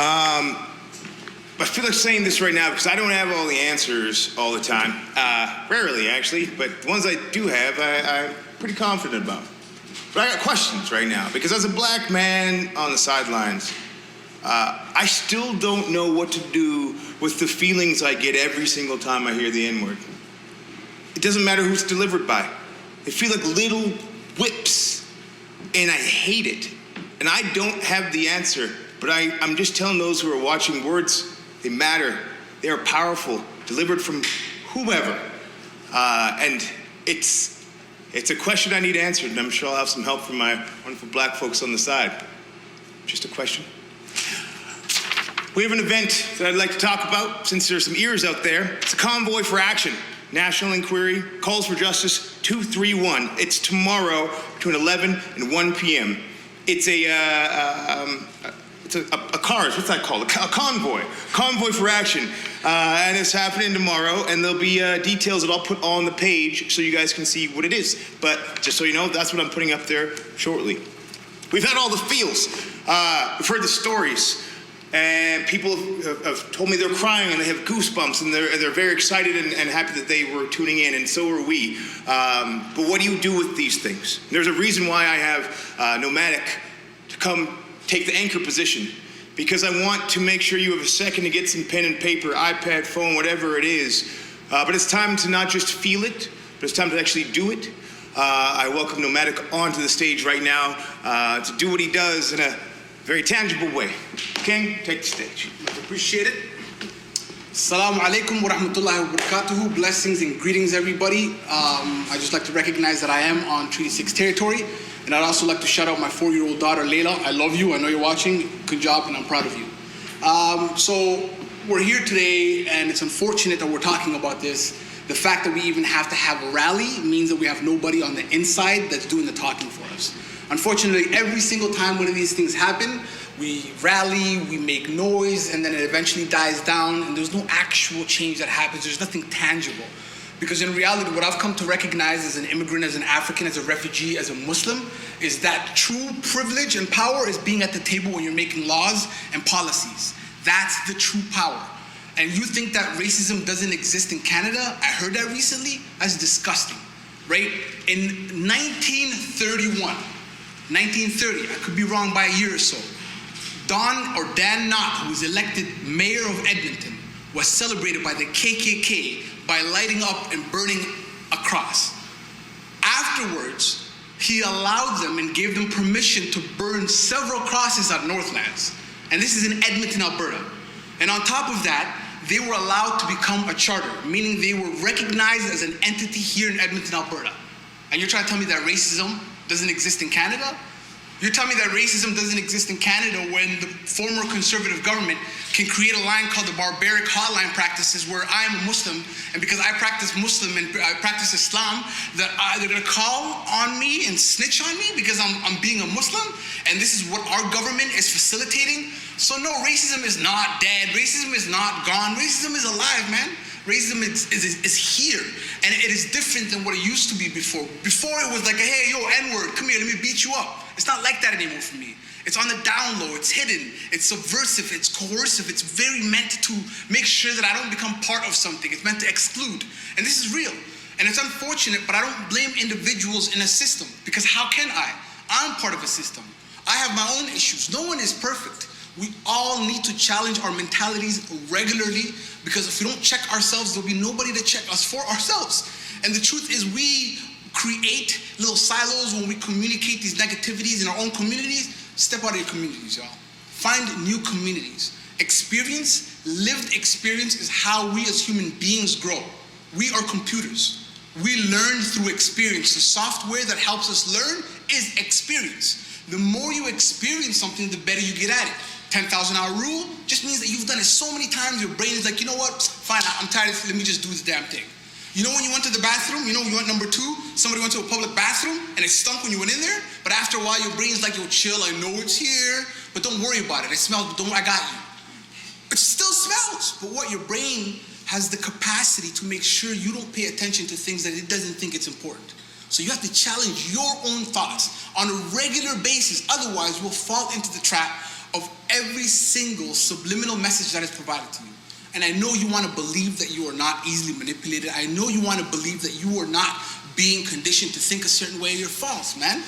I feel like saying this right now because I don't have all the answers all the time. Rarely, actually, but the ones I do have, I'm pretty confident about. But I got questions right now because as a black man on the sidelines, I still don't know what to do with the feelings I get every single time I hear the N-word. It doesn't matter who it's delivered by. They feel like little whips, and I hate it. And I don't have the answer, but I'm just telling those who are watching, words, they matter. They are powerful, delivered from whoever. And it's a question I need answered, and I'm sure I'll have some help from my wonderful black folks on the side. Just a question. We have an event that I'd like to talk about, since there's some ears out there. It's a convoy for action. National Inquiry, Calls for Justice 231. It's tomorrow between 11 and 1 p.m. It's a cars, what's that called? A convoy for action. And it's happening tomorrow, and there'll be details that I'll put on the page so you guys can see what it is. But just so you know, that's what I'm putting up there shortly. We've had all the feels. We've heard the stories. And people have told me they're crying and they have goosebumps and they're very excited and happy that they were tuning in, and so are we. But what do you do with these things? There's a reason why I have Knowmadic to come take the anchor position, because I want to make sure you have a second to get some pen and paper, iPad, phone, whatever it is. But it's time to not just feel it, but it's time to actually do it. I welcome Knowmadic onto the stage right now to do what he does in a very tangible way. King, take the stage. Much appreciate it. Assalamu alaikum wa rahmatullahi wa barakatuhu. Blessings and greetings, everybody. I just like to recognize that I am on Treaty 6 territory, and I'd also like to shout out my 4-year-old daughter, Layla. I love you. I know you're watching. Good job, and I'm proud of you. So we're here today, and it's unfortunate that we're talking about this. The fact that we even have to have a rally means that we have nobody on the inside that's doing the talking for us. Unfortunately, every single time one of these things happen, we rally, we make noise, and then it eventually dies down, and there's no actual change that happens. There's nothing tangible. Because in reality, what I've come to recognize as an immigrant, as an African, as a refugee, as a Muslim, is that true privilege and power is being at the table when you're making laws and policies. That's the true power. And you think that racism doesn't exist in Canada? I heard that recently. That's disgusting, right? In 1930, I could be wrong by a year or so, Dan Knott, who was elected mayor of Edmonton, was celebrated by the KKK by lighting up and burning a cross. Afterwards, he allowed them and gave them permission to burn several crosses at Northlands. And this is in Edmonton, Alberta. And on top of that, they were allowed to become a charter, meaning they were recognized as an entity here in Edmonton, Alberta. And you're trying to tell me that racism doesn't exist in Canada? You're telling me that racism doesn't exist in Canada when the former conservative government can create a line called the barbaric hotline practices, where I am a Muslim, and because I practice Muslim and I practice Islam, that they're gonna call on me and snitch on me because I'm being a Muslim, and this is what our government is facilitating? So no, racism is not dead, racism is not gone, racism is alive, man. Racism is here, and it is different than what it used to be before. Before it was like, hey, yo, N-word, come here, let me beat you up. It's not like that anymore for me. It's on the down low, it's hidden, it's subversive, it's coercive, it's very meant to make sure that I don't become part of something. It's meant to exclude, and this is real. And it's unfortunate, but I don't blame individuals in a system, because how can I? I'm part of a system. I have my own issues. No one is perfect. We all need to challenge our mentalities regularly, because if we don't check ourselves, there'll be nobody to check us for ourselves. And the truth is, we create little silos when we communicate these negativities in our own communities. Step out of your communities, y'all. Find new communities. Experience, lived experience, is how we as human beings grow. We are computers. We learn through experience. The software that helps us learn is experience. The more you experience something, the better you get at it. 10,000-hour rule just means that you've done it so many times, your brain is like, you know what, fine, I'm tired, let me just do this damn thing. You know when you went to the bathroom, you know when you went number 2, somebody went to a public bathroom and it stunk when you went in there, but after a while your brain's like, yo, chill, I know it's here, but don't worry about it, it smells, but I got you. It still smells, but what, your brain has the capacity to make sure you don't pay attention to things that it doesn't think it's important. So you have to challenge your own thoughts on a regular basis, otherwise we'll fall into the trap of every single subliminal message that is provided to you. And I know you want to believe that you are not easily manipulated. I know you want to believe that you are not being conditioned to think a certain way. You're false, man.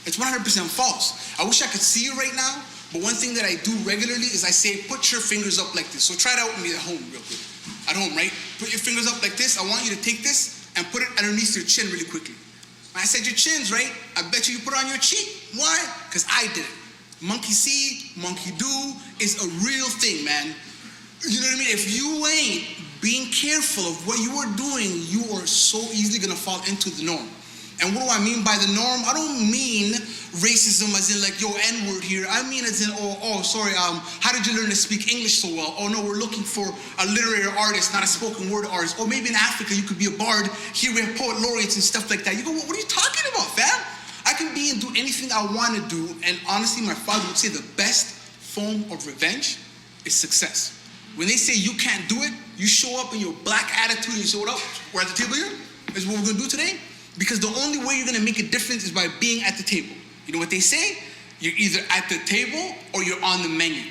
It's 100% false. I wish I could see you right now, but one thing that I do regularly is I say, put your fingers up like this. So try it out with me at home real quick. At home, right? Put your fingers up like this. I want you to take this and put it underneath your chin really quickly. When I said your chin's right, I bet you put it on your cheek. Why? Because I did it. Monkey see, monkey do is a real thing, man. You know what I mean? If you ain't being careful of what you are doing, you are so easily gonna fall into the norm. And what do I mean by the norm? I don't mean racism as in like, yo, N-word here. I mean as in, sorry, how did you learn to speak English so well? Oh no, we're looking for a literary artist, not a spoken word artist. Or maybe in Africa, you could be a bard. Here we have poet laureates and stuff like that. You go, what are you talking about, fam? I can be and do anything I want to do. And honestly, my father would say the best form of revenge is success. When they say you can't do it, you show up in your black attitude and you say, what up? We're at the table here? This is what we're gonna do today? Because the only way you're gonna make a difference is by being at the table. You know what they say? You're either at the table or you're on the menu.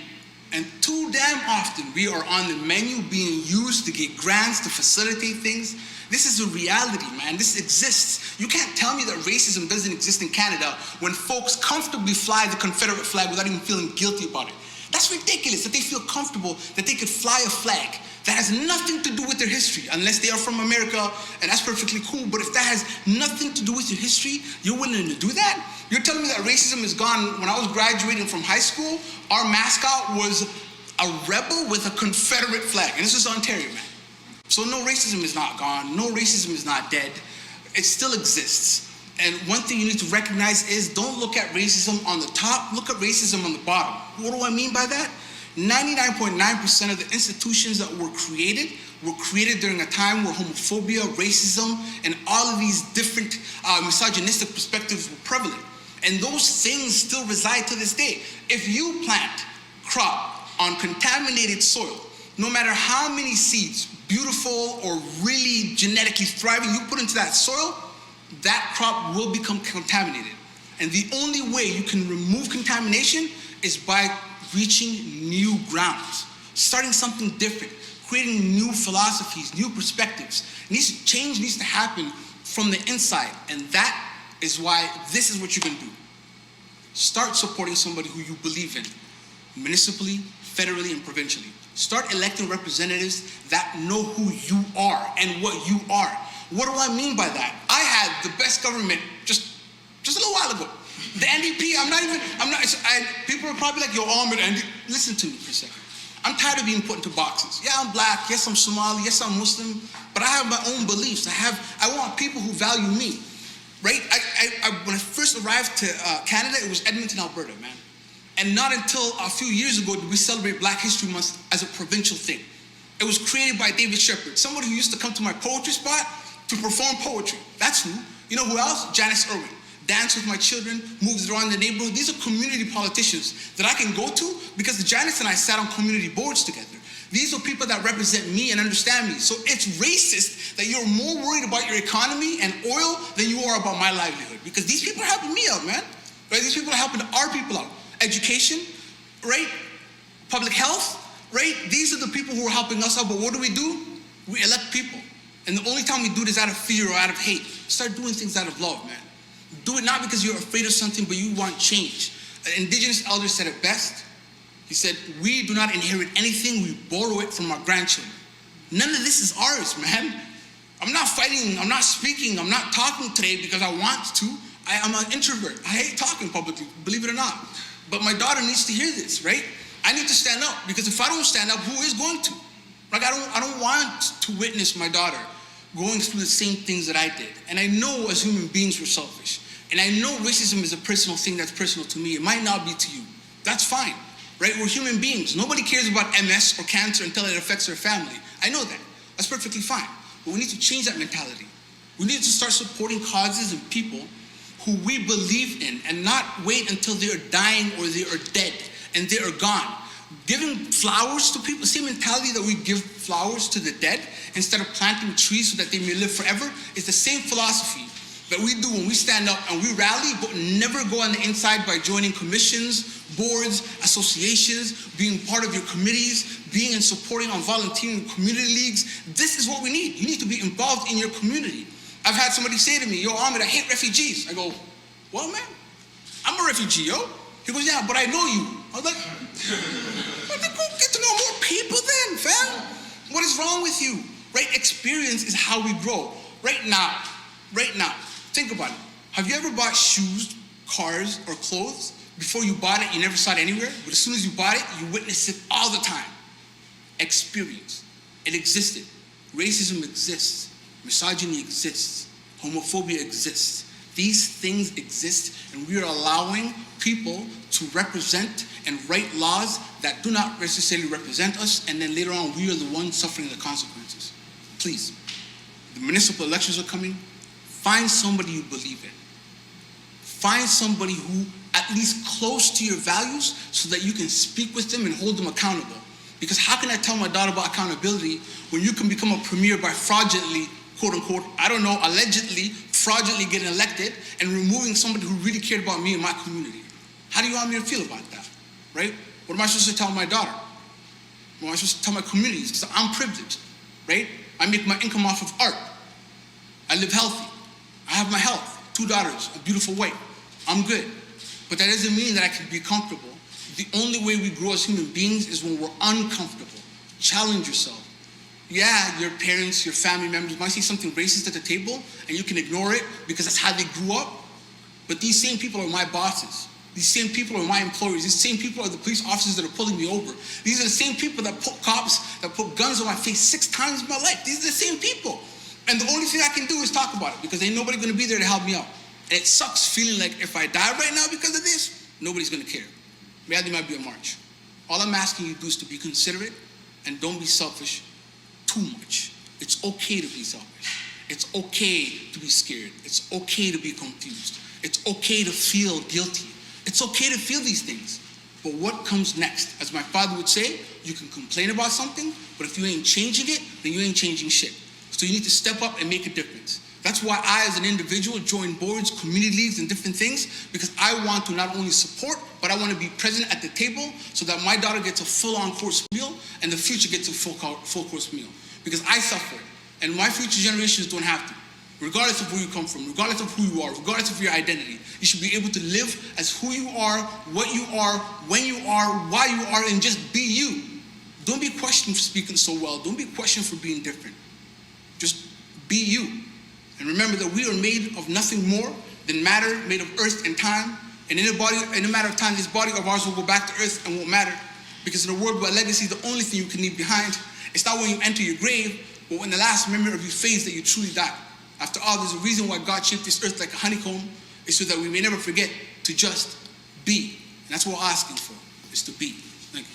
And too damn often we are on the menu being used to get grants, to facilitate things. This is a reality, man. This exists. You can't tell me that racism doesn't exist in Canada when folks comfortably fly the Confederate flag without even feeling guilty about it. That's ridiculous that they feel comfortable that they could fly a flag that has nothing to do with their history, unless they are from America, and that's perfectly cool. But if that has nothing to do with your history, you're willing to do that? You're telling me that racism is gone. When I was graduating from high school, our mascot was a rebel with a Confederate flag, and this is Ontario, man. So no, racism is not gone. No, racism is not dead. It still exists. And one thing you need to recognize is don't look at racism on the top, look at racism on the bottom. What do I mean by that? 99.9% of the institutions that were created during a time where homophobia, racism, and all of these different misogynistic perspectives were prevalent. And those things still reside to this day. If you plant crop on contaminated soil, no matter how many seeds, beautiful or really genetically thriving, you put into that soil, that crop will become contaminated. And the only way you can remove contamination is by reaching new grounds, starting something different, creating new philosophies, new perspectives. Change needs to happen from the inside, and that is why this is what you can do. Start supporting somebody who you believe in, municipally, federally, and provincially. Start electing representatives that know who you are and what you are. What do I mean by that? I had the best government just a little while ago. The NDP, people are probably like, yo, Ahmed, listen to me for a second. I'm tired of being put into boxes. Yeah, I'm black, yes, I'm Somali, yes, I'm Muslim, but I have my own beliefs. I want people who value me, right? When I first arrived to Canada, it was Edmonton, Alberta, man. And not until a few years ago did we celebrate Black History Month as a provincial thing. It was created by David Shepard, somebody who used to come to my poetry spot to perform poetry. That's who. You know who else? Janice Irwin. Dance with my children, moves around the neighborhood. These are community politicians that I can go to because Janice and I sat on community boards together. These are people that represent me and understand me. So it's racist that you're more worried about your economy and oil than you are about my livelihood, because these people are helping me out, man. Right? These people are helping our people out. Education, right? Public health, right? These are the people who are helping us out. But what do? We elect people. And the only time we do this out of fear or out of hate. Start doing things out of love, man. Do it not because you're afraid of something, but you want change. An indigenous elder said it best. He said, we do not inherit anything, we borrow it from our grandchildren. None of this is ours, man. I'm not fighting, I'm not speaking, I'm not talking today because I want to. I'm an introvert. I hate talking publicly, believe it or not. But my daughter needs to hear this, right? I need to stand up, because if I don't stand up, who is going to? Like, I don't want to witness my daughter going through the same things that I did. And I know as human beings we're selfish. And I know racism is a personal thing that's personal to me. It might not be to you. That's fine, right? We're human beings. Nobody cares about MS or cancer until it affects their family. I know that. That's perfectly fine. But we need to change that mentality. We need to start supporting causes and people who we believe in, and not wait until they are dying or they are dead and they are gone. Giving flowers to people, the same mentality that we give flowers to the dead instead of planting trees so that they may live forever, is the same philosophy that we do when we stand up and we rally, but never go on the inside by joining commissions, boards, associations, being part of your committees, being and supporting on volunteering in community leagues. This is what we need. You need to be involved in your community. I've had somebody say to me, yo, Ahmed, I hate refugees. I go, well, man, I'm a refugee, yo. He goes, yeah, but I know you. I was like, well, then go get to know more people then, fam. What is wrong with you? Right? Experience is how we grow. Right now, think about it. Have you ever bought shoes, cars, or clothes? Before you bought it, you never saw it anywhere, but as soon as you bought it, you witnessed it all the time. Experience. It existed. Racism exists. Misogyny exists. Homophobia exists. These things exist, and we are allowing people to represent and write laws that do not necessarily represent us, and then later on, we are the ones suffering the consequences. Please, the municipal elections are coming. Find somebody you believe in. Find somebody who at least close to your values so that you can speak with them and hold them accountable. Because how can I tell my daughter about accountability when you can become a premier by fraudulently, quote unquote, I don't know, allegedly, fraudulently getting elected and removing somebody who really cared about me and my community? How do you want me to feel about that, right? What am I supposed to tell my daughter? What am I supposed to tell my communities? Because I'm privileged, right? I make my income off of art. I live healthy. I have my health, 2 daughters, a beautiful wife. I'm good. But that doesn't mean that I can be comfortable. The only way we grow as human beings is when we're uncomfortable. Challenge yourself. Yeah, your parents, your family members might see something racist at the table and you can ignore it because that's how they grew up. But these same people are my bosses. These same people are my employers. These same people are the police officers that are pulling me over. These are the same people that put cops, that put guns on my face 6 times in my life. These are the same people. And the only thing I can do is talk about it because ain't nobody gonna be there to help me out. And it sucks feeling like if I die right now because of this, nobody's gonna care. Yeah, there might be a march. All I'm asking you to do is to be considerate and don't be selfish too much. It's okay to be selfish. It's okay to be scared. It's okay to be confused. It's okay to feel guilty. It's okay to feel these things. But what comes next? As my father would say, you can complain about something, but if you ain't changing it, then you ain't changing shit. So you need to step up and make a difference. That's why I, as an individual, join boards, community leagues, and different things, because I want to not only support, but I want to be present at the table so that my daughter gets a full-on course meal and the future gets a full course meal. Because I suffer, and my future generations don't have to. Regardless of where you come from, regardless of who you are, regardless of your identity, you should be able to live as who you are, what you are, when you are, why you are, and just be you. Don't be questioned for speaking so well. Don't be questioned for being different. Just be you. And remember that we are made of nothing more than matter, made of earth and time. And in a matter of time, this body of ours will go back to earth and won't matter. Because in a world where legacy is the only thing you can leave behind, it's not when you enter your grave, but when the last memory of you fades that you truly die. After all, there's a reason why God shaped this earth like a honeycomb, is so that we may never forget to just be. And that's what we're asking for, is to be. Thank you.